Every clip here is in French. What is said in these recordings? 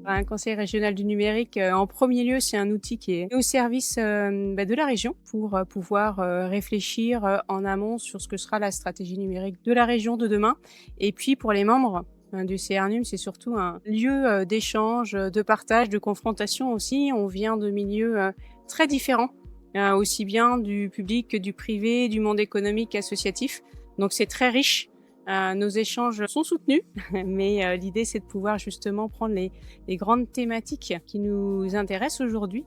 Un conseil régional du numérique, en premier lieu, c'est un outil qui est au service, de la région pour, pouvoir, réfléchir, en amont sur ce que sera la stratégie numérique de la région de demain. Et puis pour les membres, du CRNUM, c'est surtout un lieu, d'échange, de partage, de confrontation aussi. On vient de milieux, très différents, aussi bien du public que du privé, du monde économique, associatif. Donc c'est très riche. Nos échanges sont soutenus, mais l'idée, c'est de pouvoir justement prendre les grandes thématiques qui nous intéressent aujourd'hui,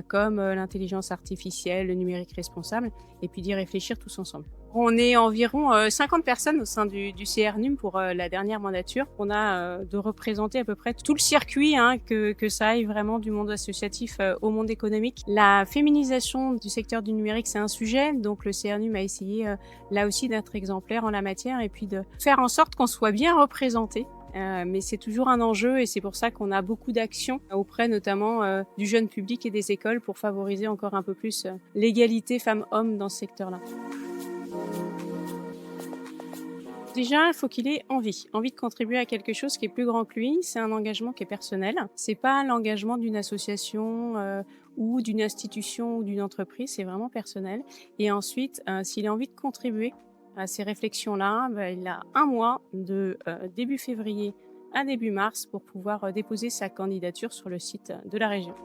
comme, l'intelligence artificielle, le numérique responsable et puis d'y réfléchir tous ensemble. On est environ, 50 personnes au sein du CRNUM pour, la dernière mandature. On a, de représenter à peu près tout le circuit, hein, que ça aille vraiment du monde associatif, au monde économique. La féminisation du secteur du numérique, c'est un sujet, donc le CRNUM a essayé, là aussi d'être exemplaire en la matière et puis de faire en sorte qu'on soit bien représentés. Mais c'est toujours un enjeu et c'est pour ça qu'on a beaucoup d'actions auprès notamment, du jeune public et des écoles pour favoriser encore un peu plus, l'égalité femmes-hommes dans ce secteur-là. Déjà, il faut qu'il ait envie de contribuer à quelque chose qui est plus grand que lui. C'est un engagement qui est personnel. C'est pas l'engagement d'une association, ou d'une institution ou d'une entreprise, c'est vraiment personnel. Et ensuite, s'il a envie de contribuer à ces réflexions-là, il a 1 mois de, début février à début mars pour pouvoir, déposer sa candidature sur le site, de la région.